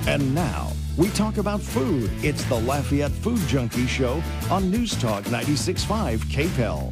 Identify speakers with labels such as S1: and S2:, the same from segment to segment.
S1: And now, we talk about food. It's the Lafayette Food Junkie Show on News Talk 96.5 KPEL.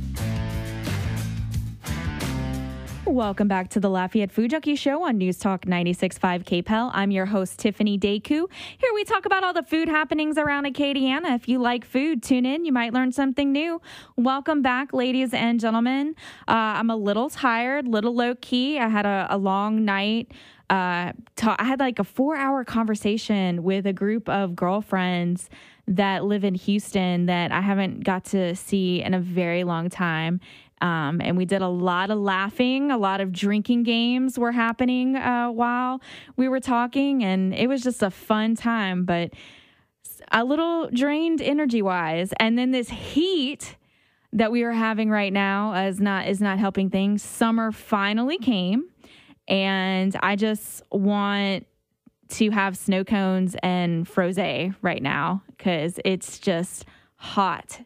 S2: Welcome back to the Lafayette Food Junkie Show on News Talk 96.5 KPEL. I'm your host, Tiffany Deku. Here we talk about all the food happenings around Acadiana. If you like food, tune in. You might learn something new. Welcome back, ladies and gentlemen. I'm a little tired, little low-key. I had a long night. I had like a 4-hour conversation with a group of girlfriends that live in Houston that I haven't got to see in a very long time. And we did a lot of laughing, a lot of drinking games were happening while we were talking, and it was just a fun time, but a little drained energy-wise. And then this heat that we are having right now is not helping things. Summer finally came, and I just want to have snow cones and frosé right now because it's just hot.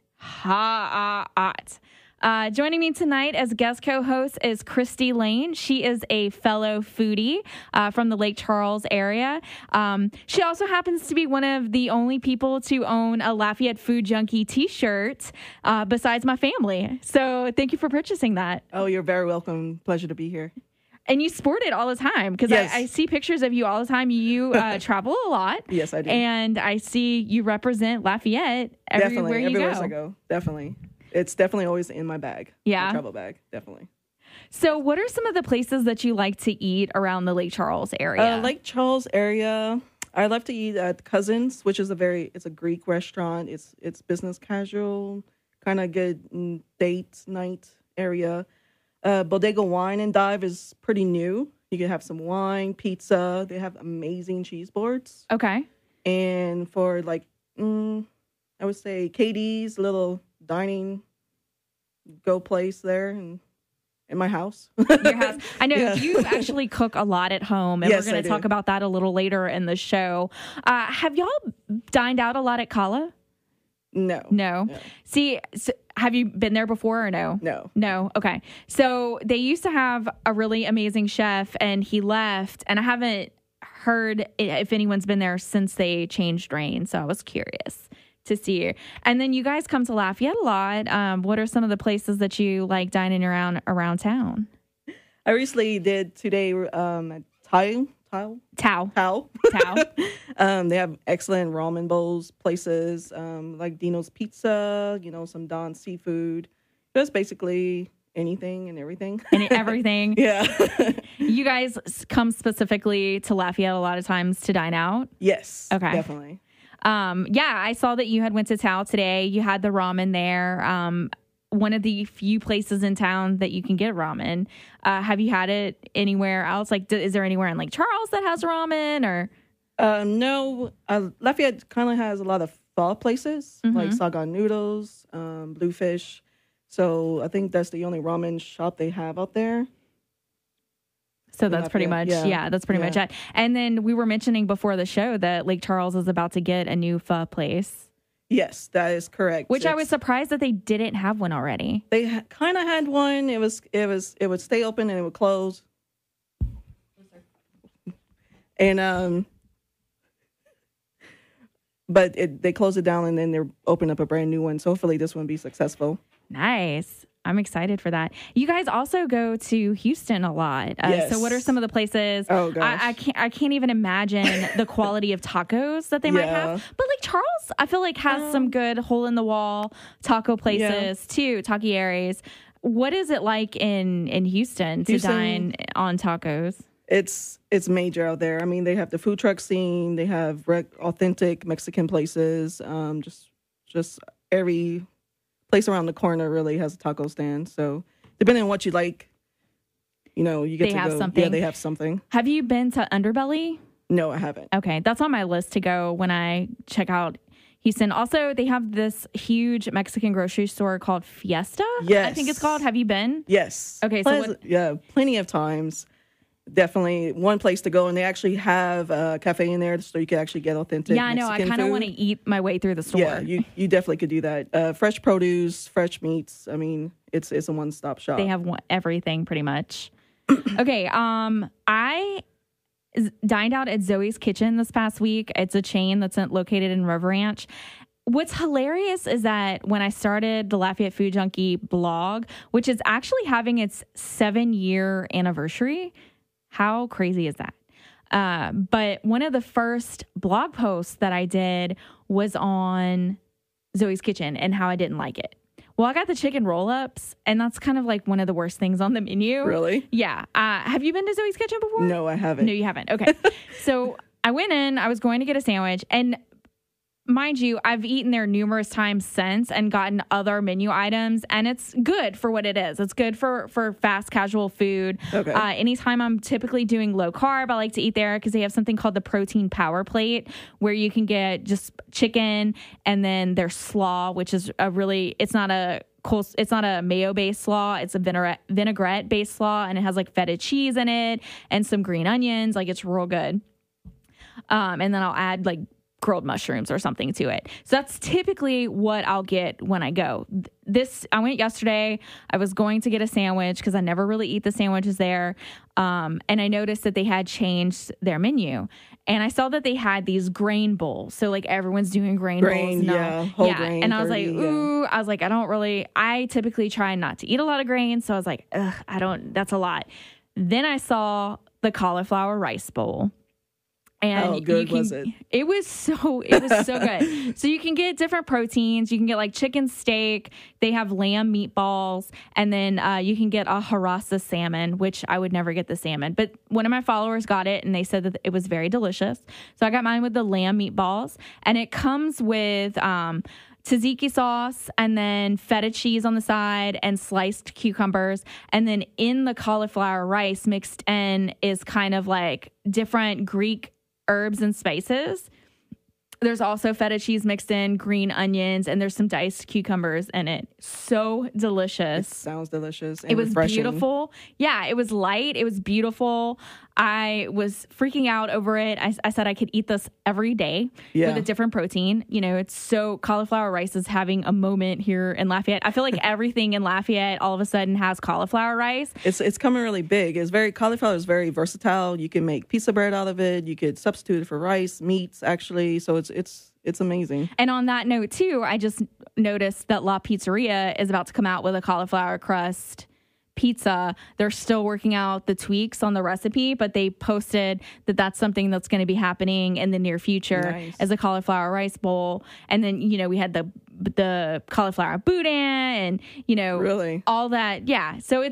S2: Joining me tonight as guest co-host is Kristy Lane. She is a fellow foodie from the Lake Charles area. She also happens to be one of the only people to own a Lafayette Food Junkie t-shirt besides my family. So thank you for purchasing that.
S3: Oh, you're very welcome. Pleasure to be here.
S2: And you sport it all the time because
S3: yes.
S2: I see pictures of you all the time. You travel a lot.
S3: Yes, I do.
S2: And I see you represent Lafayette everywhere you go.
S3: Everywhere I go. Definitely. It's definitely always in my bag.
S2: Yeah.
S3: My travel bag. Definitely.
S2: So what are some of the places that you like to eat around the Lake Charles area?
S3: Lake Charles area. I love to eat at Cousins, which is it's a Greek restaurant. It's business casual, kind of good date night area. Bodega Wine and Dive is pretty new. You can have some wine, pizza. They have amazing cheese boards.
S2: Okay.
S3: And for like, I would say Katie's little dining go place there in my house.
S2: Your house. I know
S3: yeah.
S2: you actually cook a lot at home, and
S3: yes,
S2: we're going to talk about that a little later in the show. Have y'all dined out a lot at Kala?
S3: No.
S2: See, so have you been there before or no? No. Okay. So they used to have a really amazing chef, and he left, and I haven't heard if anyone's been there since they changed reign. So I was curious to see. And then you guys come to Lafayette a lot. What are some of the places that you like dining around town?
S3: I recently did today at Tao. They have excellent ramen bowls places, like Dino's Pizza, some Don's Seafood. Just basically anything and everything.
S2: Everything.
S3: Yeah.
S2: You guys come specifically to Lafayette a lot of times to dine out?
S3: Yes.
S2: Okay.
S3: Definitely.
S2: Yeah, I saw that you had went to Tao today. You had the ramen there. One of the few places in town that you can get ramen. Have you had it anywhere else? Like, is there anywhere in Lake Charles that has ramen or?
S3: No. Lafayette kind of has a lot of pho places, like Saigon Noodles, Bluefish. So I think that's the only ramen shop they have out there.
S2: So that's pretty much, that's pretty much it. And then we were mentioning before the show that Lake Charles is about to get a new pho place.
S3: Yes, that is correct.
S2: Which I was surprised that they didn't have one already.
S3: They kind of had one. It would stay open and it would close. And but they closed it down and then they're opening up a brand new one. So hopefully this one will be successful.
S2: Nice. I'm excited for that. You guys also go to Houston a lot.
S3: Yes.
S2: So what are some of the places?
S3: Oh, gosh.
S2: I can't even imagine the quality of tacos that they might have. But like Charles, I feel like has some good hole in the wall taco places too, taquieries. What is it like in Houston to dine on tacos?
S3: It's major out there. I mean, they have the food truck scene. They have authentic Mexican places. Just every place around the corner really has a taco stand. So depending on what you like, you get to go.
S2: Something.
S3: Yeah, they have something.
S2: Have you been to Underbelly?
S3: No, I haven't.
S2: Okay, that's on my list to go when I check out Houston. Also, they have this huge Mexican grocery store called Fiesta.
S3: Yes.
S2: I think it's called. Have you been?
S3: Yes.
S2: Okay,
S3: plenty of times. Definitely one place to go, and they actually have a cafe in there, so you can actually get authentic.
S2: Yeah, I know.
S3: Mexican
S2: I kind of want to eat my way through the store.
S3: Yeah, you definitely could do that. Fresh produce, fresh meats. I mean, it's a one-stop shop.
S2: They have everything pretty much. Okay, dined out at Zoe's Kitchen this past week. It's a chain that's located in River Ranch. What's hilarious is that when I started the Lafayette Food Junkie blog, which is actually having its 7-year anniversary, how crazy is that? But one of the first blog posts that I did was on Zoe's Kitchen and how I didn't like it. Well, I got the chicken roll-ups, and that's kind of like one of the worst things on the menu.
S3: Really?
S2: Yeah. Have you been to Zoe's Kitchen before?
S3: No, I haven't.
S2: No, you haven't. Okay. So I went in, I was going to get a sandwich, and mind you, I've eaten there numerous times since and gotten other menu items, and it's good for what it is. It's good for fast casual food.
S3: Okay.
S2: Anytime I'm typically doing low carb, I like to eat there because they have something called the protein power plate where you can get just chicken and then their slaw, which is it's not a mayo-based slaw. It's a vinaigrette-based slaw, and it has like feta cheese in it and some green onions. Like, it's real good. And then I'll add like grilled mushrooms or something to it. So that's typically what I'll get when I go. I went yesterday. I was going to get a sandwich because I never really eat the sandwiches there. And I noticed that they had changed their menu. And I saw that they had these grain bowls. So like everyone's doing grain bowls.
S3: Yeah, whole grain.
S2: And I was like, ooh, I was like, I typically try not to eat a lot of grain. So I was like, that's a lot. Then I saw the cauliflower rice bowl. And
S3: how good was it?
S2: It was so good. So you can get different proteins. You can get like chicken steak. They have lamb meatballs. And then you can get a harassa salmon, which I would never get the salmon. But one of my followers got it, and they said that it was very delicious. So I got mine with the lamb meatballs. And it comes with tzatziki sauce and then feta cheese on the side and sliced cucumbers. And then in the cauliflower rice mixed in is kind of like different Greek herbs and spices. There's also feta cheese mixed in, green onions, and there's some diced cucumbers in it. So delicious.
S3: It sounds delicious. And
S2: it was
S3: refreshing.
S2: Beautiful. Yeah, it was light. It was beautiful. I was freaking out over it. I said I could eat this every day with a different protein. You know, it's so cauliflower rice is having a moment here in Lafayette. I feel like everything in Lafayette all of a sudden has cauliflower rice.
S3: It's coming really big. Cauliflower is very versatile. You can make pizza bread out of it. You could substitute it for rice, meats actually. So it's amazing.
S2: And on that note too, I just noticed that La Pizzeria is about to come out with a cauliflower crust pizza. They're still working out the tweaks on the recipe, but they posted that that's something that's going to be happening in the near future as a cauliflower rice bowl. And then, you know, we had the cauliflower boudin and, you know,
S3: really
S2: all that. Yeah. So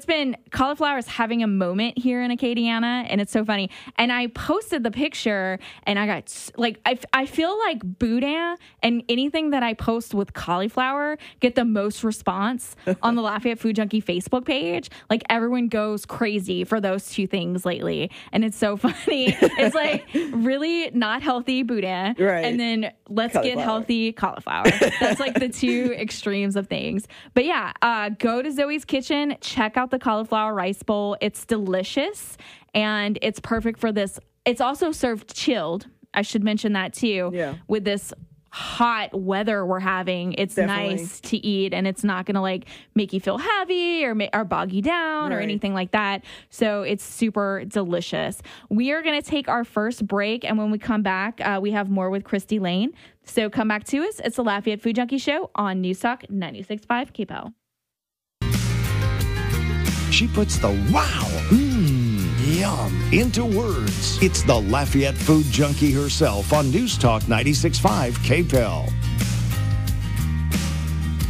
S2: cauliflower is having a moment here in Acadiana, and it's so funny. And I posted the picture, and I got like, I feel like boudin and anything that I post with cauliflower get the most response on the Lafayette Food Junkie Facebook page. Like, everyone goes crazy for those two things lately. And it's so funny. It's like really not healthy boudin.
S3: Right.
S2: And then let's get healthy cauliflower. That's like the two extremes of things. But yeah, go to Zoe's Kitchen, check out the cauliflower rice bowl. It's delicious, and it's perfect for this. It's also served chilled. I should mention that too.
S3: Yeah.
S2: With this hot weather we're having, it's nice to eat, and it's not going to like make you feel heavy or bog you down or anything like that. So it's super delicious. We are going to take our first break, and when we come back, we have more with Kristy Lane. So come back to us. It's the Lafayette Food Junkie Show on News Talk 96.5 KPEL.
S1: She puts the wow, yum into words. It's the Lafayette Food Junkie herself on News Talk 96.5 KPEL.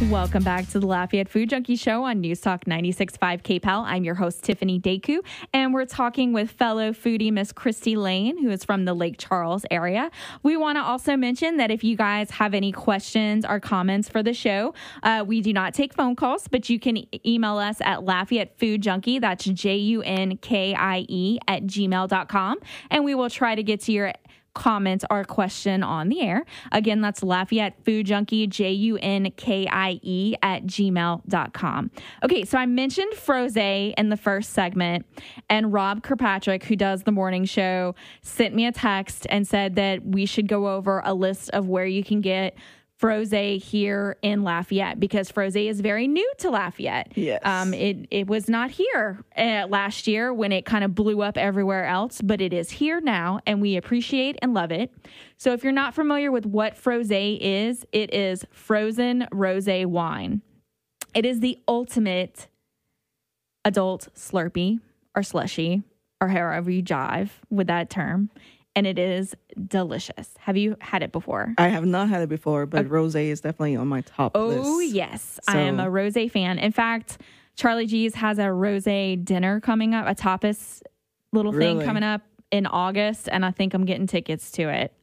S2: Welcome back to the Lafayette Food Junkie Show on News Talk 96.5 KPEL. I'm your host, Tiffany Deku, and we're talking with fellow foodie Miss Kristy Lane, who is from the Lake Charles area. We want to also mention that if you guys have any questions or comments for the show, we do not take phone calls, but you can email us at Lafayette Food Junkie, that's JUNKIE @gmail.com, and we will try to get to your comment or question on the air. Again, that's Lafayette Food Junkie, JUNKIE @gmail.com. Okay, so I mentioned Froze in the first segment, and Rob Kirkpatrick, who does the morning show, sent me a text and said that we should go over a list of where you can get Frosé here in Lafayette, because Frosé is very new to Lafayette.
S3: Yes.
S2: It was not here last year when it kind of blew up everywhere else, but it is here now, and we appreciate and love it. So if you're not familiar with what Frosé is, it is frozen rosé wine. It is the ultimate adult Slurpee or slushy, or however you jive with that term. And it is delicious. Have you had it before?
S3: I have not had it before, but rosé is definitely on my top list.
S2: Oh, yes. I am a rosé fan. In fact, Charlie G's has a rosé dinner coming up, a tapas little thing coming up in August, and I think I'm getting tickets to it.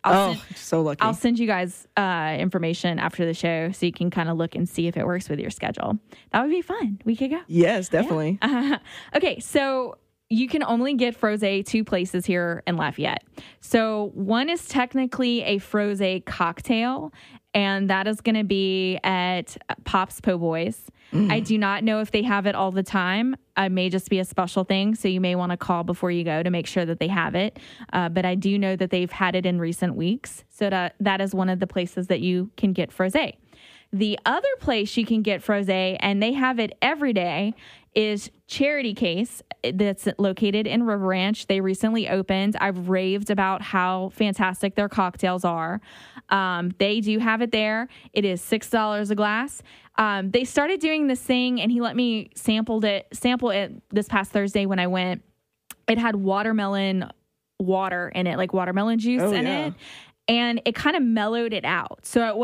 S3: So lucky.
S2: I'll send you guys information after the show so you can kind of look and see if it works with your schedule. That would be fun. We could go.
S3: Yes, definitely.
S2: Yeah. Okay, so you can only get Frosé 2 places here in Lafayette. So one is technically a Frosé cocktail, and that is going to be at Pop's Po' Boys. I do not know if they have it all the time. It may just be a special thing, so you may want to call before you go to make sure that they have it. But I do know that they've had it in recent weeks, so that is one of the places that you can get Frosé. The other place you can get Frosé, and they have it every day, is Charity Case that's located in River Ranch. They recently opened. I've raved about how fantastic their cocktails are. They do have it there. It is $6 a glass. They started doing this thing, and he let me sample it this past Thursday when I went. It had watermelon water in it, like watermelon juice in it. And it kind of mellowed it out. So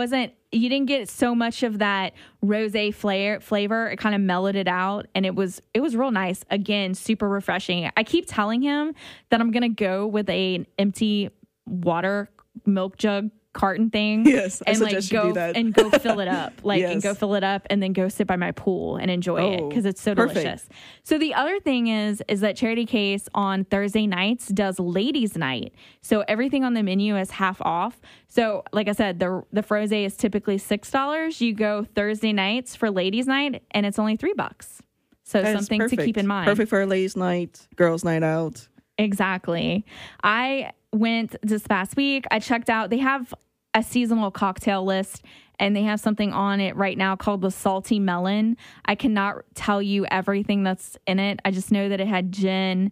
S2: you didn't get so much of that rosé flavor. It kind of mellowed it out, and it was real nice. Again, super refreshing. I keep telling him that I'm going to go with an empty water milk jug carton thing.
S3: Yes,
S2: and
S3: I suggest you do that.
S2: And go fill it up. And go fill it up and then go sit by my pool and enjoy it because it's so delicious. So the other thing is that Charity Case on Thursday nights does ladies' night. So everything on the menu is half off. So like I said, the Frosé is typically $6. You go Thursday nights for ladies' night, and it's only $3. So
S3: that
S2: something to keep in mind.
S3: Perfect for a ladies' night, girls' night out.
S2: Exactly. I went this past week. I checked out. They have a seasonal cocktail list, and they have something on it right now called the Salty Melon. I cannot tell you everything that's in it. I just know that it had gin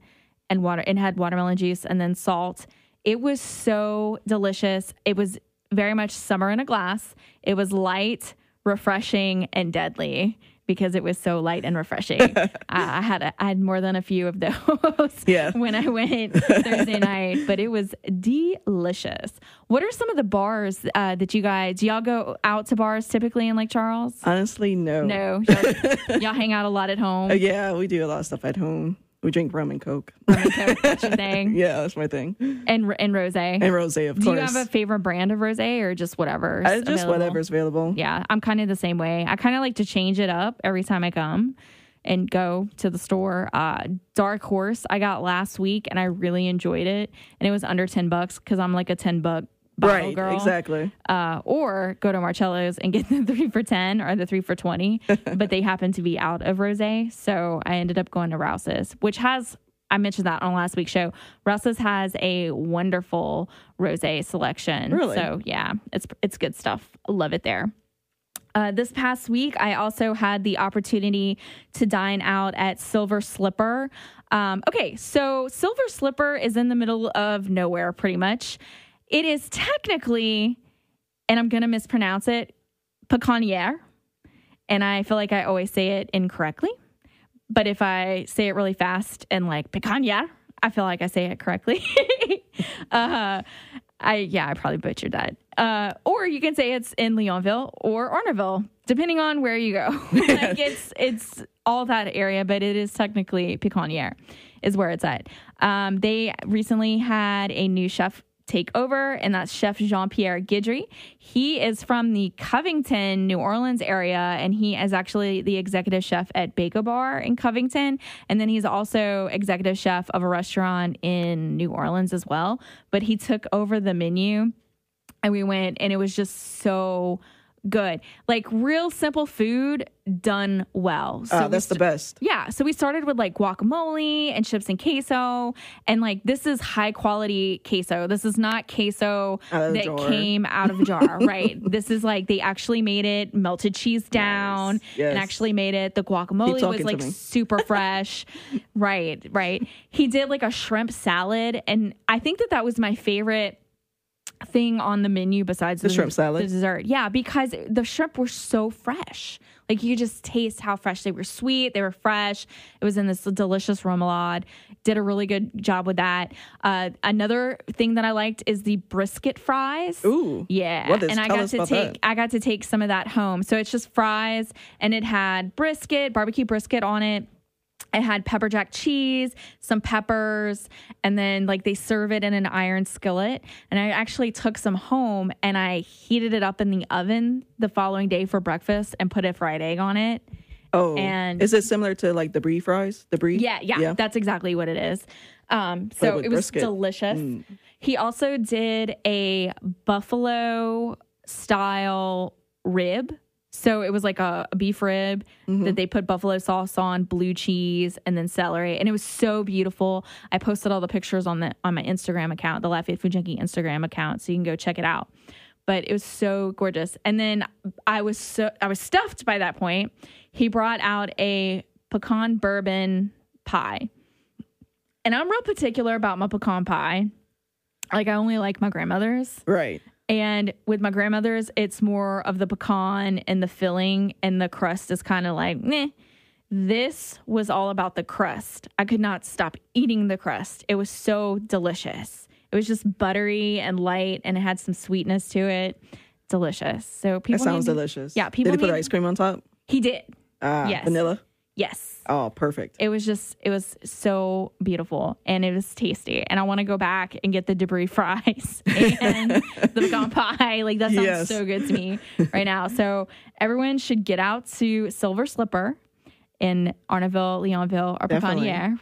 S2: and water. It had watermelon juice and then salt. It was so delicious. It was very much summer in a glass. It was light, refreshing, and deadly, because it was so light and refreshing. I had more than a few of those when I went Thursday night, but it was delicious. What are some of the bars that do y'all go out to bars typically in Lake Charles?
S3: Honestly, no.
S2: No? Y'all hang out a lot at home?
S3: Yeah, we do a lot of stuff at home. We drink rum and Coke.
S2: Rum and Coke, that's your thing?
S3: Yeah, that's my thing.
S2: And rosé?
S3: And rosé, of course.
S2: Do you have a favorite brand of rosé, or just whatever's available?
S3: Just whatever's available.
S2: Yeah, I'm kind of the same way. I kind of like to change it up every time I come and go to the store. Dark Horse I got last week, and I really enjoyed it. And it was under $10 because I'm like a $10 bottle girl.
S3: Exactly.
S2: Or go to Marcello's and get the 3 for $10 or the 3 for $20, but they happen to be out of rosé. So I ended up going to Rouse's, which has, I mentioned that on last week's show. Rouse's has a wonderful rosé selection.
S3: Really?
S2: So yeah, it's good stuff. Love it there. This past week, I also had the opportunity to dine out at Silver Slipper. Okay, so Silver Slipper is in the middle of nowhere, pretty much. It is technically, and I'm going to mispronounce it, Picanniere. And I feel like I always say it incorrectly. But if I say it really fast and like Picanniere, I feel like I say it correctly. I probably butchered that. Or you can say it's in Leonville or Ornerville, depending on where you go. Like it's all that area, but it is technically Picanniere is where it's at. They recently had a new chef take over, and that's Chef Jean-Pierre Guidry. He is from the Covington, New Orleans area, and he is actually the executive chef at Bako Bar in Covington, and then he's also executive chef of a restaurant in New Orleans as well. But he took over the menu, and we went, and it was just so good. Like real simple food done well. So
S3: that's the best.
S2: Yeah. So we started with like guacamole and chips and queso. And like this is high quality queso. This is not queso that came out of a jar, right? This is like they actually made it, melted cheese down, and actually made it. The guacamole was like super fresh. Right. He did like a shrimp salad. And I think that was my favorite thing on the menu besides
S3: the shrimp salad,
S2: the dessert. Yeah, because the shrimp were so fresh. Like you just taste how fresh they were. Sweet, they were fresh. It was in this delicious remoulade. Did a really good job with that. Another thing that I liked is the brisket fries.
S3: Ooh,
S2: yeah. And I got to take some of that home. So it's just fries, and it had barbecue brisket on it. It had pepper jack cheese, some peppers, and then like they serve it in an iron skillet. And I actually took some home and I heated it up in the oven the following day for breakfast and put a fried egg on it.
S3: Oh, and is it similar to like the brie fries? The brie?
S2: Yeah, that's exactly what it is. So it was delicious. He also did a buffalo style rib. So it was like a beef rib that they put buffalo sauce on, blue cheese, and then celery. And it was so beautiful. I posted all the pictures on my Instagram account, the Lafayette Food Junkie Instagram account, so you can go check it out. But it was so gorgeous. And then I was stuffed by that point. He brought out a pecan bourbon pie. And I'm real particular about my pecan pie. Like I only like my grandmother's.
S3: Right.
S2: And with my grandmother's, it's more of the pecan and the filling, and the crust is kind of like, meh. This was all about the crust. I could not stop eating the crust. It was so delicious. It was just buttery and light, and it had some sweetness to it. Delicious. So people.
S3: That sounds delicious.
S2: Yeah.
S3: Did he put ice cream on top?
S2: He did. Yes.
S3: Vanilla?
S2: Yes.
S3: Oh, perfect.
S2: It was so beautiful, and it was tasty. And I want to go back and get the debris fries and the pecan pie. Like that sounds so good to me right now. So everyone should get out to Silver Slipper in Arnaville, Leonville, or Pepiniere,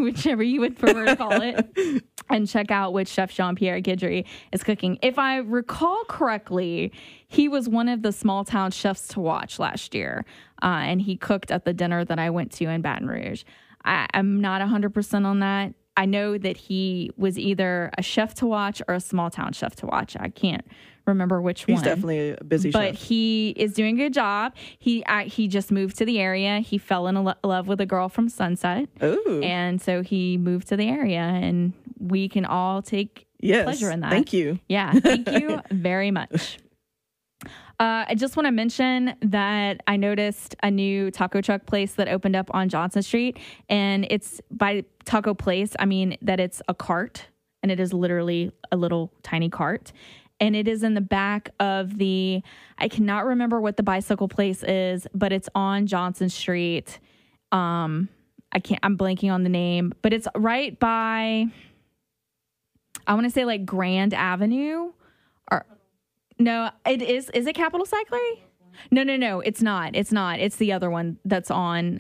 S2: whichever you would prefer to call it, and check out what Chef Jean-Pierre Guidry is cooking. If I recall correctly, he was one of the small town chefs to watch last year, and he cooked at the dinner that I went to in Baton Rouge. I'm not 100% on that. I know that he was either a chef to watch or a small town chef to watch. I can't remember which one.
S3: He's definitely a busy
S2: chef. But
S3: chef.
S2: He is doing a good job. He just moved to the area. He fell in love with a girl from Sunset.
S3: Ooh.
S2: And so he moved to the area, and we can all take pleasure in that.
S3: Thank you.
S2: Yeah, thank you very much. I just want to mention that I noticed a new taco truck place that opened up on Johnson Street, and it's by taco place. I mean that it's a cart, and it is literally a little tiny cart, and it is in the back of I cannot remember what the bicycle place is, but it's on Johnson Street. I'm blanking on the name, but it's right by, I want to say like Grand Avenue. No, it is. Is it Capital Cyclery? No, it's not. It's the other one that's on.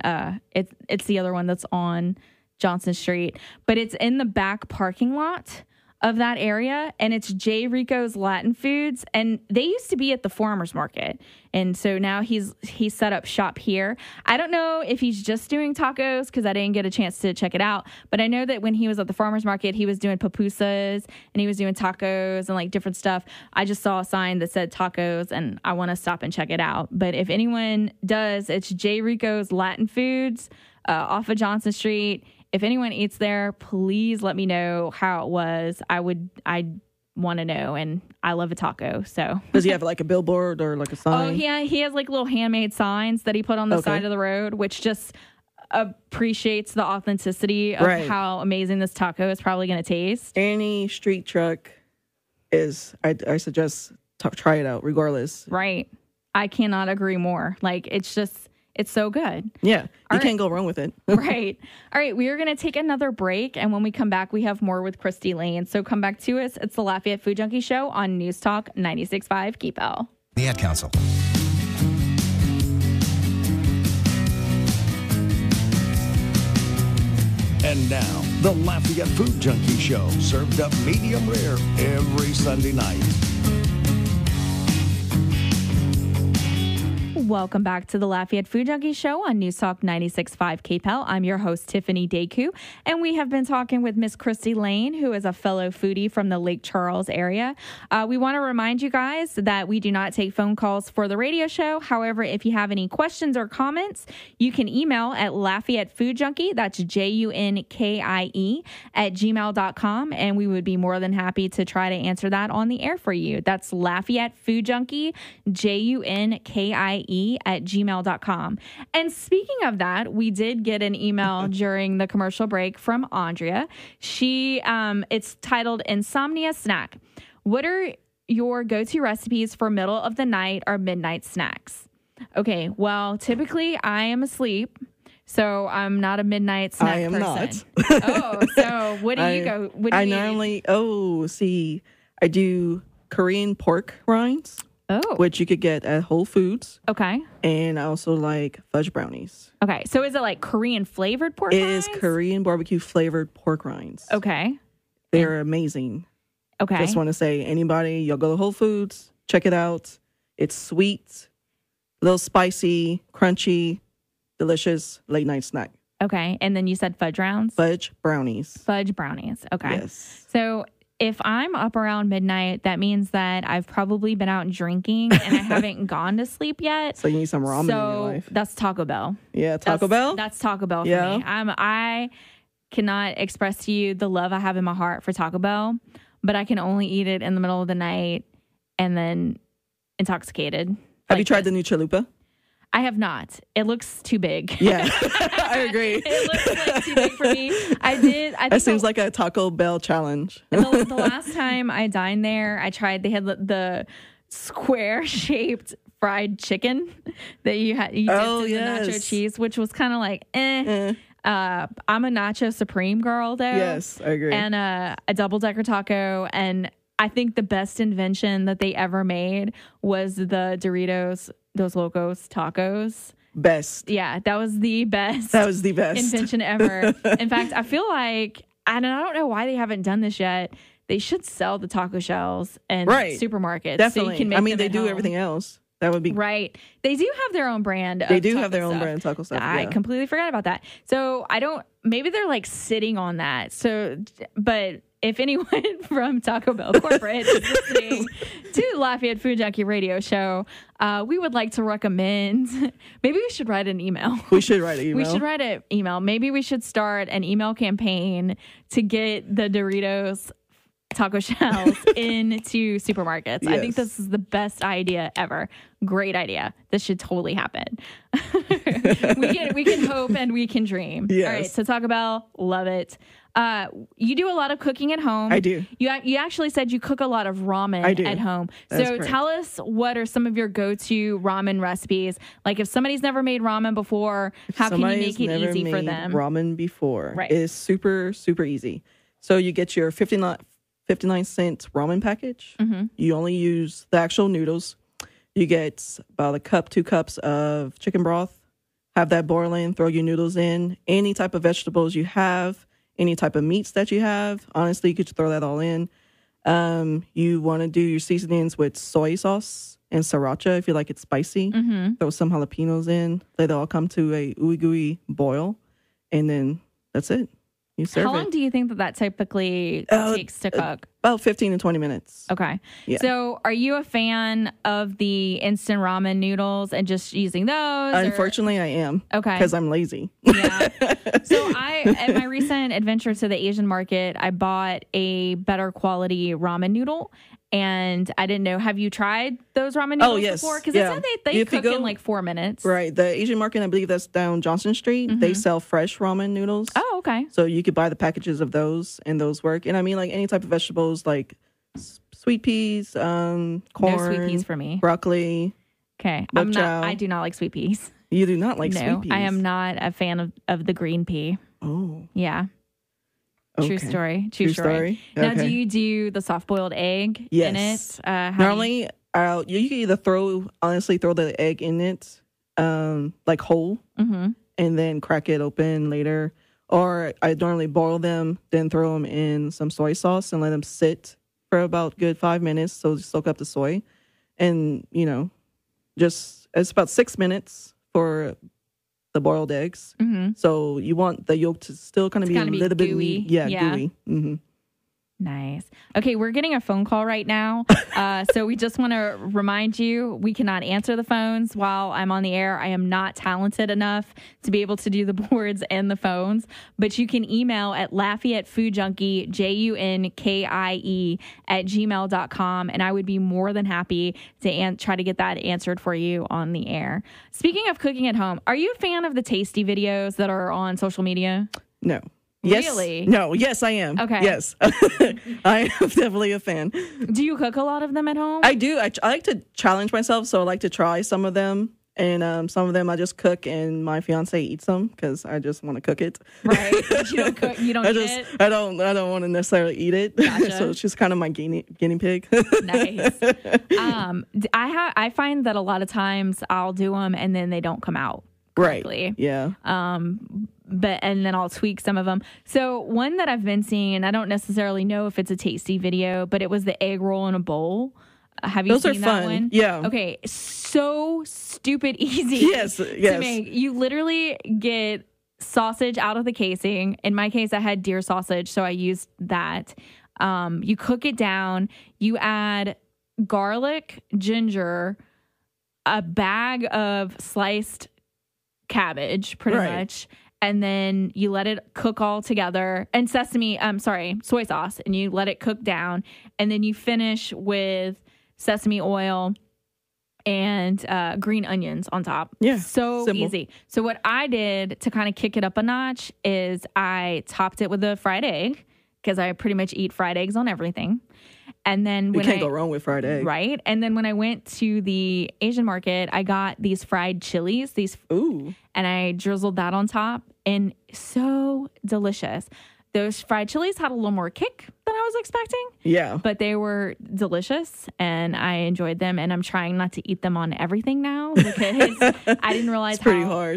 S2: It's the other one that's on Johnson Street, but it's in the back parking lot of that area, and it's J. Rico's Latin Foods, and they used to be at the farmers market, and so now he's set up shop here. I don't know if he's just doing tacos because I didn't get a chance to check it out, but I know that when he was at the farmers market, he was doing pupusas and he was doing tacos and like different stuff. I just saw a sign that said tacos, and I want to stop and check it out. But if anyone does, it's J. Rico's Latin Foods off of Johnson Street. If anyone eats there, please let me know how it was. I want to know, and I love a taco. So
S3: does he have like a billboard or like a sign?
S2: Oh, yeah, he has like little handmade signs that he put on the side of the road, which just appreciates the authenticity of how amazing this taco is probably going to taste.
S3: Any street truck is, I suggest try it out regardless.
S2: Right. I cannot agree more. Like it's so good.
S3: Yeah. You can't go wrong with it.
S2: Right. All right. We are going to take another break. And when we come back, we have more with Kristy Lane. So come back to us. It's the Lafayette Food Junkie Show on News Talk 96.5 KPEL.
S4: The Ad Council.
S1: And now, the Lafayette Food Junkie Show, served up medium rare every Sunday night.
S2: Welcome back to the Lafayette Food Junkie Show on News Talk 96.5 KPEL. I'm your host, Tiffany Deku, and we have been talking with Miss Kristy Lane, who is a fellow foodie from the Lake Charles area. We want to remind you guys that we do not take phone calls for the radio show. However, if you have any questions or comments, you can email at Lafayette Food Junkie, that's JUNKIE, at gmail.com, and we would be more than happy to try to answer that on the air for you. That's Lafayette Food Junkie, JUNKIE, at gmail.com. And speaking of that, we did get an email during the commercial break from Andrea. It's titled Insomnia Snack. What are your go-to recipes for middle of the night or midnight snacks? Okay, well, typically I am asleep, so I'm not a midnight snack person.
S3: I am not.
S2: Oh, so what do you go? What do
S3: I
S2: you
S3: normally, I do Korean pork rinds.
S2: Oh.
S3: Which you could get at Whole Foods.
S2: Okay.
S3: And I also like fudge brownies.
S2: Okay. So is it like Korean flavored pork rinds?
S3: It is Korean barbecue flavored pork rinds.
S2: Okay.
S3: They're amazing.
S2: Okay.
S3: Just want to say, anybody, you'll go to Whole Foods, check it out. It's sweet, a little spicy, crunchy, delicious late night snack.
S2: Okay. And then you said fudge rounds?
S3: Fudge brownies.
S2: Fudge brownies. Okay.
S3: Yes.
S2: So if I'm up around midnight, that means that I've probably been out drinking and I haven't gone to sleep yet.
S3: So you need some ramen in your life.
S2: That's Taco Bell.
S3: Yeah, Taco Bell?
S2: That's Taco Bell for me. I cannot express to you the love I have in my heart for Taco Bell, but I can only eat it in the middle of the night and then intoxicated.
S3: Have you tried the new chalupa?
S2: I have not. It looks too big.
S3: Yeah, I agree.
S2: It looks like too big for me. I think
S3: it seems like a Taco Bell challenge.
S2: The last time I dined there, I tried. They had the square-shaped fried chicken that you dipped in the nacho cheese, which was kind of like I'm a nacho supreme girl, though.
S3: Yes, I agree.
S2: And a double-decker taco, and I think the best invention that they ever made was the Doritos Dos Locos tacos.
S3: Best.
S2: Yeah, that was the best.
S3: That was the best
S2: invention ever. In fact, I feel like, and I don't know why they haven't done this yet. They should sell the taco shells in supermarkets.
S3: Definitely.
S2: So you can make
S3: they do
S2: home.
S3: Everything else. That would be
S2: right. They do have their own brand.
S3: They do have their own brand of taco stuff.
S2: I completely forgot about that. So maybe they're like sitting on that. So, but if anyone from Taco Bell Corporate is listening to Lafayette Food Junkie Radio Show, we would like to recommend, maybe we should write an email.
S3: We should write an email.
S2: We should write an email. Maybe we should start an email campaign to get the Doritos taco shells into supermarkets. Yes. I think this is the best idea ever. Great idea. This should totally happen. we can hope and we can dream.
S3: Yes.
S2: All right. So Taco Bell, love it. You do a lot of cooking at home.
S3: I do.
S2: You actually said you cook a lot of ramen at home. So tell us, what are some of your go-to ramen recipes? Like if somebody's never made ramen before, how can you make it easy for them?
S3: Ramen before.
S2: Right.
S3: It is super, super easy. So you get your 59-cent ramen package. Mm-hmm. You only use the actual noodles. You get about 2 cups of chicken broth. Have that boiling, throw your noodles in. Any type of vegetables you have, any type of meats that you have. Honestly, you could throw that all in. You want to do your seasonings with soy sauce and sriracha if you like it spicy. Mm-hmm. Throw some jalapenos in. Let it all come to a ooey-gooey boil. And then that's it. You serve
S2: How long do you think that typically takes to cook?
S3: About 15 to 20 minutes.
S2: Okay.
S3: Yeah.
S2: So are you a fan of the instant ramen noodles and just using those?
S3: Unfortunately, I am.
S2: Okay.
S3: Because I'm lazy.
S2: Yeah. So at my recent adventure to the Asian market, I bought a better quality ramen noodle. And I didn't know. Have you tried those ramen noodles before? Because it said they cook in like 4 minutes.
S3: Right. The Asian market, I believe that's down Johnson Street. Mm-hmm. They sell fresh ramen noodles.
S2: Oh, okay.
S3: So you could buy the packages of those, and those work. And I mean, like any type of vegetables, like sweet peas, corn. No
S2: sweet peas for me.
S3: Broccoli.
S2: Okay. I do not like sweet peas.
S3: You do not like sweet peas?
S2: I am not a fan of the green pea.
S3: Oh.
S2: Yeah.
S3: Okay.
S2: True story. True story. Now, do you do the soft-boiled egg in it?
S3: Normally, you can either throw the egg in it, like whole, and then crack it open later. Or I normally boil them, then throw them in some soy sauce and let them sit for about good 5 minutes, so soak up the soy. And, It's about 6 minutes for the boiled eggs.
S2: Mm-hmm.
S3: So you want the yolk to still kind of be a little bit
S2: gooey.
S3: gooey. Mm-hmm.
S2: Nice. Okay, we're getting a phone call right now. So we just want to remind you, we cannot answer the phones while I'm on the air. I am not talented enough to be able to do the boards and the phones, but you can email at lafayettefoodjunkie, JUNKIE @gmail.com. And I would be more than happy to try to get that answered for you on the air. Speaking of cooking at home, are you a fan of the tasty videos that are on social media?
S3: No. Yes.
S2: Really?
S3: No. Yes, I am.
S2: Okay.
S3: Yes. I am definitely a fan.
S2: Do you cook a lot of them at home?
S3: I do. I like to challenge myself, so I like to try some of them. And some of them I just cook and my fiance eats them because I just want to cook it.
S2: Right. But you don't cook, you don't eat it?
S3: I don't want to necessarily eat it.
S2: Gotcha.
S3: So it's just kind of my guinea pig.
S2: Nice. I find that a lot of times I'll do them and then they don't come out correctly.
S3: Right. Yeah.
S2: And then I'll tweak some of them. So one that I've been seeing, and I don't necessarily know if it's a tasty video, but it was the egg roll in a bowl. Have you seen that one?
S3: Yeah.
S2: Okay. So stupid easy.
S3: Yes.
S2: To make. You literally get sausage out of the casing. In my case, I had deer sausage, so I used that. You cook it down. You add garlic, ginger, a bag of sliced cabbage, pretty much. And then you let it cook all together, and soy sauce, and you let it cook down. And then you finish with sesame oil and green onions on top.
S3: Yeah.
S2: So
S3: simple.
S2: easy. So what I did to kind of kick it up a notch is I topped it with a fried egg, because I pretty much eat fried eggs on everything. And then
S3: you can't go wrong with fried egg.
S2: Right. And then when I went to the Asian market, I got these fried chilies,
S3: Ooh.
S2: and I drizzled that on top, and so delicious. Those fried chilies had a little more kick than I was expecting.
S3: Yeah.
S2: But they were delicious, and I enjoyed them, and I'm trying not to eat them on everything now because I didn't realize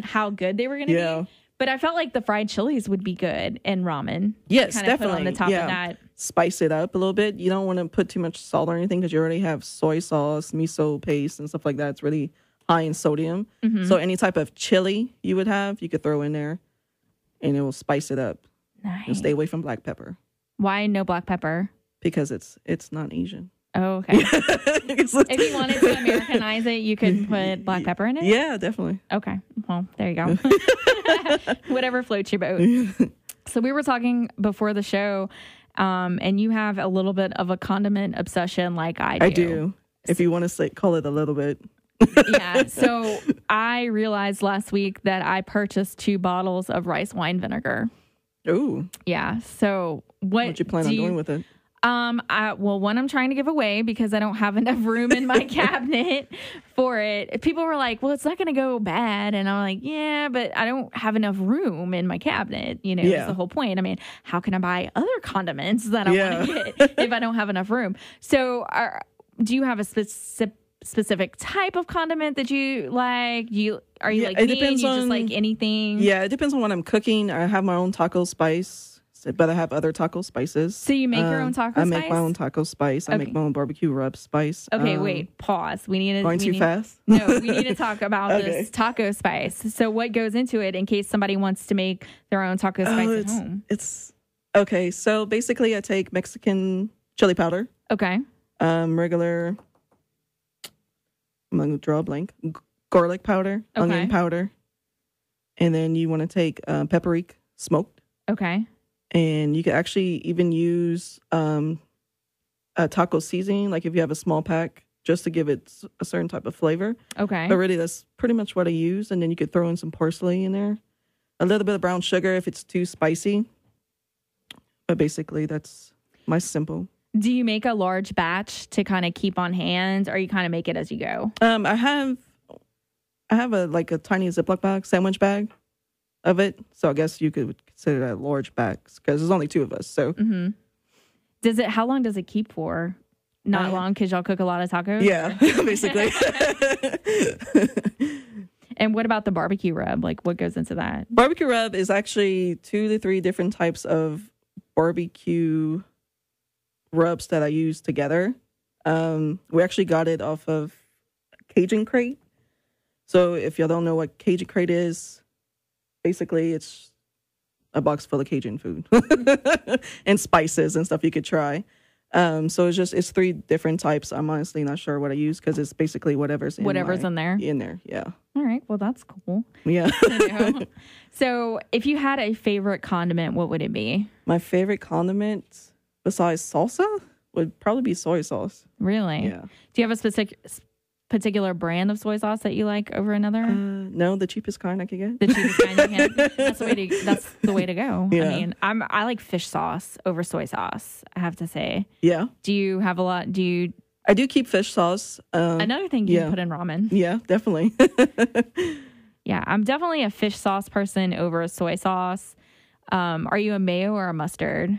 S2: how good they were going to be. But I felt like the fried chilies would be good in ramen.
S3: Yes,
S2: kind of
S3: definitely.
S2: put on the top of that.
S3: Spice it up a little bit. You don't want to put too much salt or anything because you already have soy sauce, miso paste, and stuff like that. It's really high in sodium. Mm-hmm. So any type of chili you would have, you could throw in there, and it will spice it up.
S2: Nice.
S3: And stay away from black pepper.
S2: Why no black pepper?
S3: Because it's not Asian.
S2: Oh, okay. If you wanted to Americanize it, you could put black pepper in it?
S3: Yeah, definitely.
S2: Okay. Well, there you go. Whatever floats your boat. So we were talking before the show, and you have a little bit of a condiment obsession like I do.
S3: I do. If you want to call it a little bit.
S2: Yeah. So I realized last week that I purchased 2 bottles of rice wine vinegar.
S3: Ooh.
S2: Yeah. So what
S3: you plan on doing with it?
S2: One I'm trying to give away because I don't have enough room in my cabinet for it. People were like, well, it's not going to go bad. And I'm like, yeah, but I don't have enough room in my cabinet. You know, that's the whole point. I mean, how can I buy other condiments that I want to get if I don't have enough room? So do you have a specific type of condiment that you like? Are you like me and you just like anything?
S3: Yeah, it depends on what I'm cooking. I have my own taco spice. But I have other taco spices.
S2: So you make your own taco spice?
S3: I make my own taco spice. I make my own barbecue rub spice.
S2: Okay, wait, pause. We need to...
S3: Going too fast?
S2: No, we need to talk about this taco spice. So what goes into it in case somebody wants to make their own taco spice at home?
S3: Okay, so basically I take Mexican chili powder.
S2: Okay.
S3: Regular... I'm going to draw a blank. Garlic powder. Okay. Onion powder. And then you want to take paprika smoked.
S2: Okay.
S3: And you can actually even use a taco seasoning, like if you have a small pack, just to give it a certain type of flavor.
S2: Okay.
S3: But really, that's pretty much what I use. And then you could throw in some parsley in there. A little bit of brown sugar if it's too spicy. But basically, that's my simple.
S2: Do you make a large batch to kind of keep on hand, or you kind of make it as you go?
S3: I have a tiny Ziploc bag, sandwich bag of it. So I guess you could consider that large bags because there's only 2 of us. So
S2: How long does it keep for? Not long because y'all cook a lot of tacos?
S3: Yeah, basically.
S2: And what about the barbecue rub? Like what goes into that?
S3: Barbecue rub is actually 2 to 3 different types of barbecue rubs that I use together. We actually got it off of Cajun Crate. So if y'all don't know what Cajun Crate is, basically it's a box full of Cajun food and spices and stuff you could try. So it's 3 different types. I'm honestly not sure what I use because it's basically whatever's in there. In there, yeah.
S2: All right, well, that's cool.
S3: Yeah.
S2: So if you had a favorite condiment, what would it be?
S3: My favorite condiment besides salsa would probably be soy sauce.
S2: Really?
S3: Yeah.
S2: Do you have a particular brand of soy sauce that you like over another?
S3: No, the cheapest kind I could get.
S2: The cheapest kind you can. That's the way to go.
S3: Yeah.
S2: I mean, I like fish sauce over soy sauce, I have to say.
S3: Yeah.
S2: Do you have a lot?
S3: I do keep fish sauce.
S2: Another thing you can put in ramen.
S3: Yeah, definitely.
S2: Yeah, I'm definitely a fish sauce person over a soy sauce. Are you a mayo or a mustard?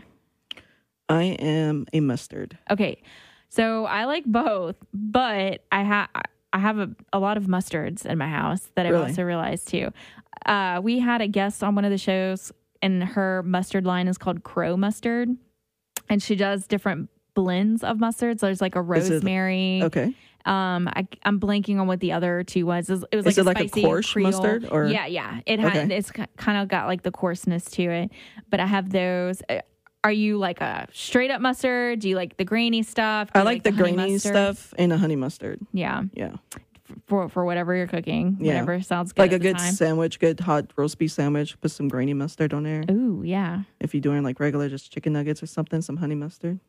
S3: I am a mustard.
S2: Okay. So I like both, but I have a lot of mustards in my house that I've also realized too. We had a guest on one of the shows, and her mustard line is called Crow Mustard, and she does different blends of mustards. There's like a rosemary.
S3: Okay.
S2: I'm blanking on what the other 2 was. It was like a
S3: coarse
S2: Creole
S3: mustard, or
S2: yeah. It's kind of got like the coarseness to it, but I have those. Are you like a straight up mustard? Do you like the grainy stuff?
S3: I like the grainy stuff and a honey mustard.
S2: Yeah.
S3: Yeah.
S2: For whatever you're cooking, whatever sounds good.
S3: Like a good sandwich, good hot roast beef sandwich, put some grainy mustard on there.
S2: Ooh, yeah.
S3: If you're doing like regular just chicken nuggets or something, some honey mustard,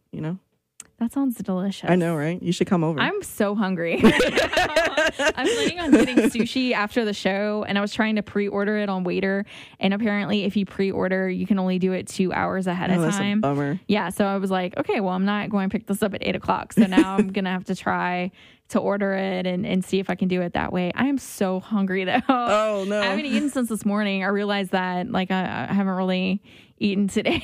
S2: That sounds delicious.
S3: I know, right? You should come over.
S2: I'm so hungry. I'm planning on getting sushi after the show, and I was trying to pre-order it on Waiter, and apparently if you pre-order, you can only do it 2 hours ahead of time.
S3: That's a bummer.
S2: Yeah, so I was like, okay, well, I'm not going to pick this up at 8 o'clock, so now I'm going to have to try to order it and see if I can do it that way. I am so hungry, though.
S3: Oh, no.
S2: I haven't eaten since this morning. I realized that, like, I haven't really eaten today.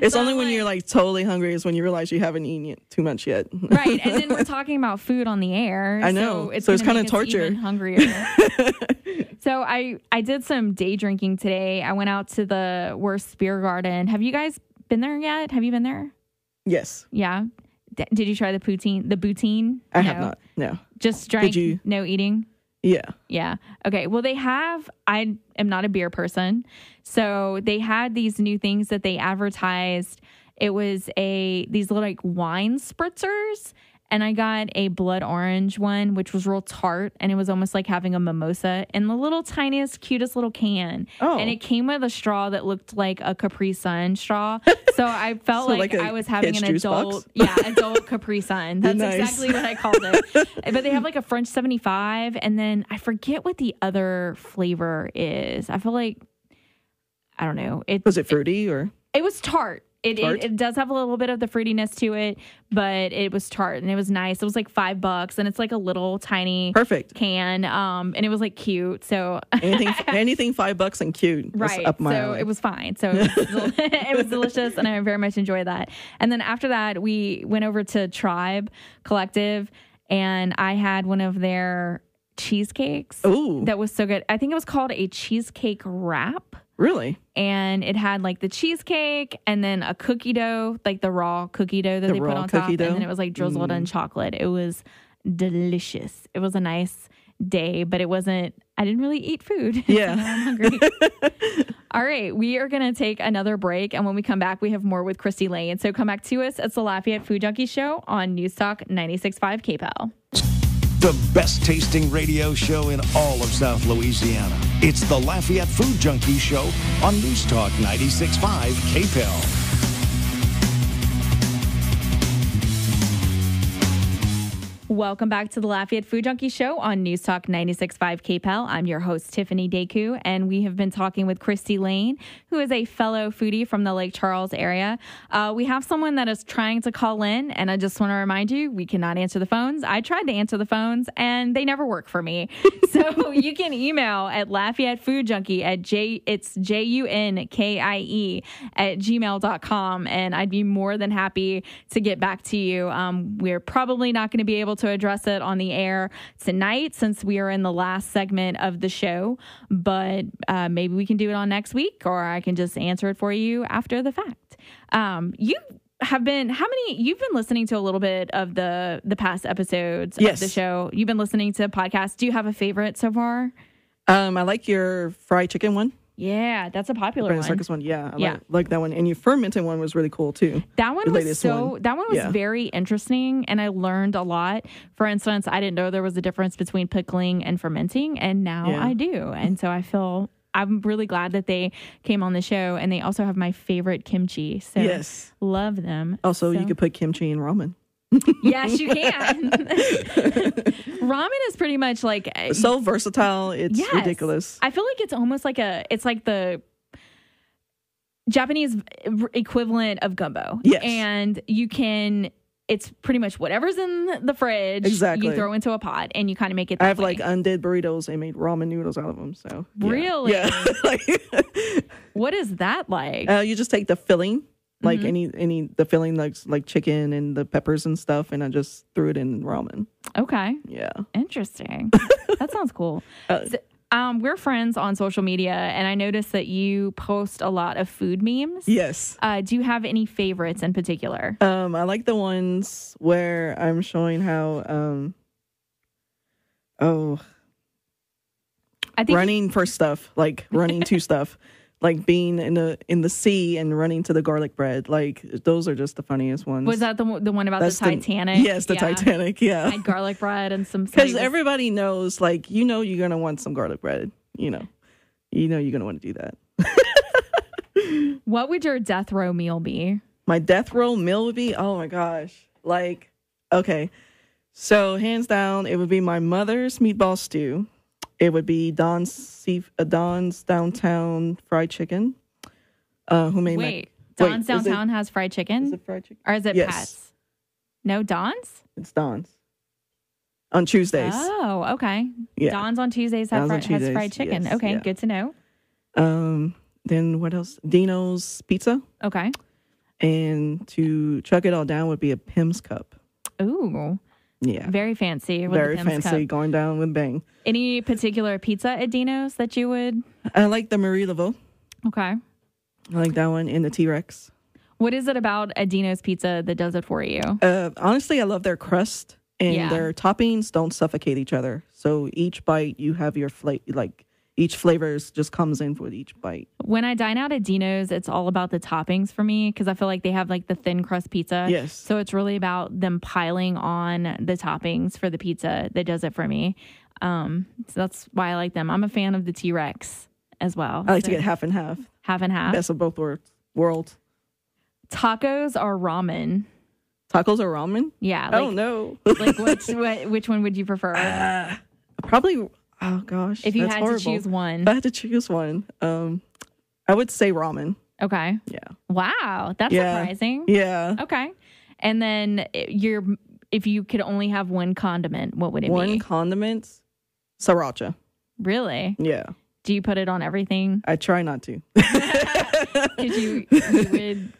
S3: It's only when you're like totally hungry is when you realize you haven't eaten too much yet.
S2: Right. And then we're talking about food on the air.
S3: I know.
S2: So
S3: it's kind of torture.
S2: Even hungrier. So I did some day drinking today. I went out to the Worst Beer Garden. Have you guys been there yet? Have you been there?
S3: Yes.
S2: Yeah. Did you try the poutine?
S3: I have not. No.
S2: Just drank.
S3: Did you?
S2: No eating?
S3: Yeah.
S2: Yeah. Okay. Well, I am not a beer person. So they had these new things that they advertised. It was these little like wine spritzers. And I got a blood orange one, which was real tart. And it was almost like having a mimosa in the little tiniest, cutest little can.
S3: Oh.
S2: And it came with a straw that looked like a Capri Sun straw. So I felt like I was having an adult Capri Sun. That's
S3: nice.
S2: Exactly what I called it. But they have like a French 75. And then I forget what the other flavor is. I feel like, I don't know.
S3: Was it fruity or?
S2: It was tart. It does have a little bit of the fruitiness to it, but it was tart and it was nice. It was like $5 and it's like a little tiny
S3: perfect
S2: can. And it was like cute. So
S3: anything $5 and cute.
S2: Right.
S3: Up my
S2: so
S3: alley.
S2: it was fine. So it was delicious and I very much enjoyed that. And then after that, we went over to Tribe Collective and I had one of their cheesecakes.
S3: Ooh.
S2: That was so good. I think it was called a cheesecake wrap.
S3: Really?
S2: And it had like the cheesecake and then a cookie dough, like the raw cookie dough that they put on top. And then it was like drizzled in chocolate. It was delicious. It was a nice day, but I didn't really eat food.
S3: Yeah.
S2: So now I'm hungry. All right. We are going to take another break. And when we come back, we have more with Kristy Lane. So come back to us. It's the Lafayette Food Junkie Show on News Talk 96.5 KPEL.
S1: The best tasting radio show in all of South Louisiana. It's the Lafayette Food Junkie Show on News Talk 96.5 KPEL.
S2: Welcome back to the Lafayette Food Junkie Show on News Talk 96.5 KPEL. I'm your host, Tiffany Deku, and we have been talking with Kristy Lane, who is a fellow foodie from the Lake Charles area. We have someone that is trying to call in, and I just want to remind you, we cannot answer the phones. I tried to answer the phones, and they never work for me. So you can email at Lafayette Food Junkie at it's JUNKIE at gmail.com, and I'd be more than happy to get back to you. We're probably not going to be able to address it on the air tonight since we are in the last segment of the show, but maybe we can do it on next week, or I can just answer it for you after the fact. you've been listening to a little bit of the past episodes of the show. You've been listening to podcasts. Do you have a favorite so far?
S3: I like your fried chicken one.
S2: Yeah, that's a popular one.
S3: Circus one. Yeah, I like that one. And your fermented one was really cool too.
S2: That one was very interesting, and I learned a lot. For instance, I didn't know there was a difference between pickling and fermenting, and now I do. And so I'm really glad that they came on the show, and they also have my favorite kimchi. So love them.
S3: Also, you could put kimchi in ramen.
S2: Yes, you can. Ramen is pretty much like
S3: so versatile. It's ridiculous.
S2: I feel like it's almost like it's like the Japanese equivalent of gumbo.
S3: Yes, and
S2: it's pretty much whatever's in the fridge.
S3: Exactly.
S2: You throw into a pot and you kind of make it.
S3: I have like undead burritos. They made ramen noodles out of them. So
S2: really,
S3: yeah.
S2: What is that like?
S3: You just take the filling. Like the filling like chicken and the peppers and stuff, and I just threw it in ramen.
S2: Okay.
S3: Yeah.
S2: Interesting. That sounds cool. We're friends on social media, and I noticed that you post a lot of food memes.
S3: Yes.
S2: Do you have any favorites in particular?
S3: I like the ones where I'm showing how I think running for stuff, like running to stuff. Like being in the sea and running to the garlic bread. Like, those are just the funniest ones.
S2: Was that the one about the Titanic?
S3: Yes, the Titanic, yeah.
S2: And garlic bread and some...
S3: Because everybody knows, like, you're going to want some garlic bread. You know you're going to want to do that.
S2: What would your death row meal be?
S3: My death row meal would be, oh my gosh. Like, okay. So, hands down, it would be my mother's meatball stew. It would be Don's Downtown Fried Chicken.
S2: Don's Downtown has fried chicken?
S3: Is it fried chicken?
S2: Or is it Pat's? No, Don's?
S3: It's Don's. On Tuesdays.
S2: Oh, okay. Yeah. Don's on Tuesdays has fried chicken. Yes, okay, good to know.
S3: Then what else? Dino's Pizza.
S2: Okay.
S3: And to chug it all down would be a Pim's Cup.
S2: Ooh.
S3: Yeah.
S2: Very fancy.
S3: Very fancy, going down with bang.
S2: Any particular pizza at Dino's that you would?
S3: I like the Marie Laveau.
S2: Okay.
S3: I like that one and the T-Rex.
S2: What is it about a Dino's pizza that does it for you?
S3: Honestly, I love their crust and their toppings don't suffocate each other. So each bite, you have your each flavors just comes in with each bite.
S2: When I dine out at Dino's, it's all about the toppings for me because I feel like they have like the thin crust pizza.
S3: Yes.
S2: So it's really about them piling on the toppings for the pizza that does it for me. So that's why I like them. I'm a fan of the T-Rex as well.
S3: I like to get half and half.
S2: Half and half.
S3: Best of both worlds.
S2: Tacos or ramen?
S3: Tacos or ramen?
S2: Yeah.
S3: Oh, no.
S2: Like which one would you prefer?
S3: Probably... Oh gosh,
S2: if you had to choose one.
S3: If I had to choose one, I would say ramen.
S2: Okay.
S3: Yeah.
S2: Wow, that's surprising.
S3: Yeah.
S2: Okay. And then if you could only have one condiment, what would it be?
S3: One condiment, sriracha.
S2: Really?
S3: Yeah.
S2: Do you put it on everything?
S3: I try not to.
S2: Because you would.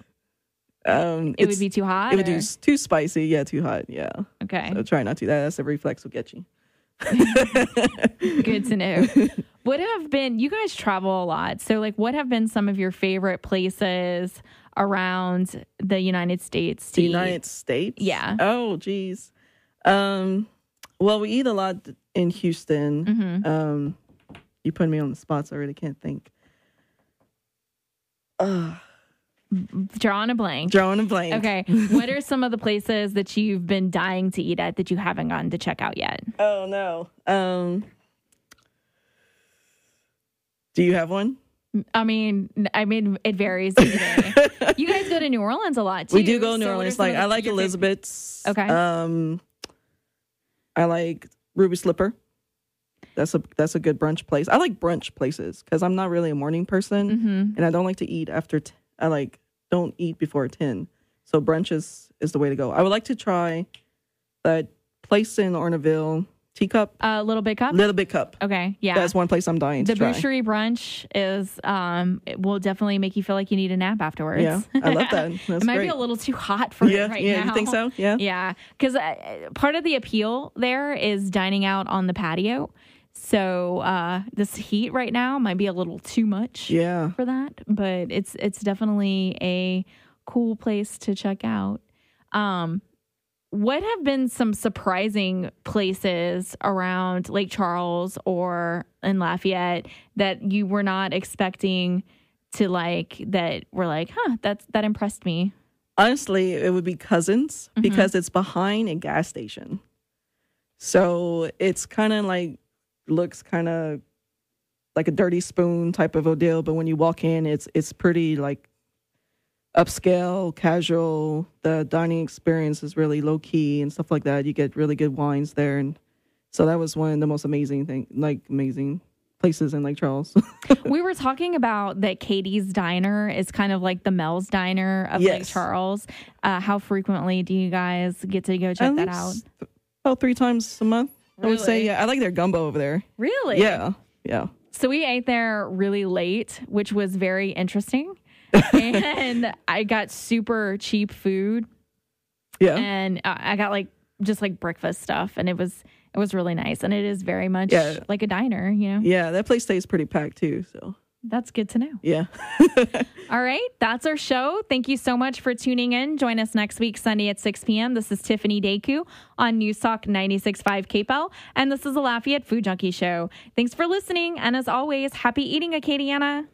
S2: It would be too hot.
S3: It would be too spicy. Yeah, too hot. Yeah.
S2: Okay.
S3: So try not to. That's the reflex will get you.
S2: Good to know. You guys travel a lot, so like what have been some of your favorite places around the United States to
S3: United States?
S2: Yeah.
S3: Oh geez. Well, we eat a lot in Houston.
S2: Mm-hmm.
S3: You put me on the spot, so I really can't think.
S2: Drawing a blank. Okay. What are some of the places that you've been dying to eat at that you haven't gotten to check out yet?
S3: Oh, no. Do you have one?
S2: I mean, it varies every day. You guys go to New Orleans a lot, too.
S3: We do go to New Orleans. Like, I like Elizabeth's.
S2: Okay.
S3: I like Ruby Slipper. That's a good brunch place. I like brunch places because I'm not really a morning person, and I don't like to eat after. Don't eat before 10. So brunch is the way to go. I would like to try that place in Orneville, Teacup.
S2: Little Big Cup?
S3: Little Big Cup.
S2: Okay, yeah.
S3: That's one place I'm dying to try.
S2: The Boucherie brunch is, it will definitely make you feel like you need a nap afterwards.
S3: Yeah, I love that. That's
S2: it might
S3: great.
S2: be a little too hot for it right now.
S3: Yeah, you think so? Yeah.
S2: Yeah, because part of the appeal there is dining out on the patio. So this heat right now might be a little too much for that, but it's definitely a cool place to check out. What have been some surprising places around Lake Charles or in Lafayette that you were not expecting to like, that were like, that impressed me?
S3: Honestly, it would be Cousins because it's behind a gas station. So it's kind of like, looks kind of like a Dirty Spoon type of a deal. But when you walk in, it's pretty like upscale, casual. The dining experience is really low key and stuff like that. You get really good wines there. And so that was one of the most amazing places in Lake Charles.
S2: We were talking about that Katie's Diner is kind of like the Mel's Diner of Lake Charles. How frequently do you guys get to go check that out?
S3: About 3 times a month, I would say. Yeah, I like their gumbo over there.
S2: Really?
S3: Yeah.
S2: So we ate there really late, which was very interesting. And I got super cheap food. Yeah. And I got just breakfast stuff, and it was really nice, and it is very much like a diner, you know.
S3: Yeah, that place stays pretty packed too, so
S2: that's good to know.
S3: Yeah.
S2: All right, that's our show. Thank you so much for tuning in. Join us next week, Sunday at 6 p.m. This is Tiffany Daku on News Talk 96.5 KPEL, and this is the Lafayette Food Junkie Show. Thanks for listening, and as always, happy eating, Acadiana.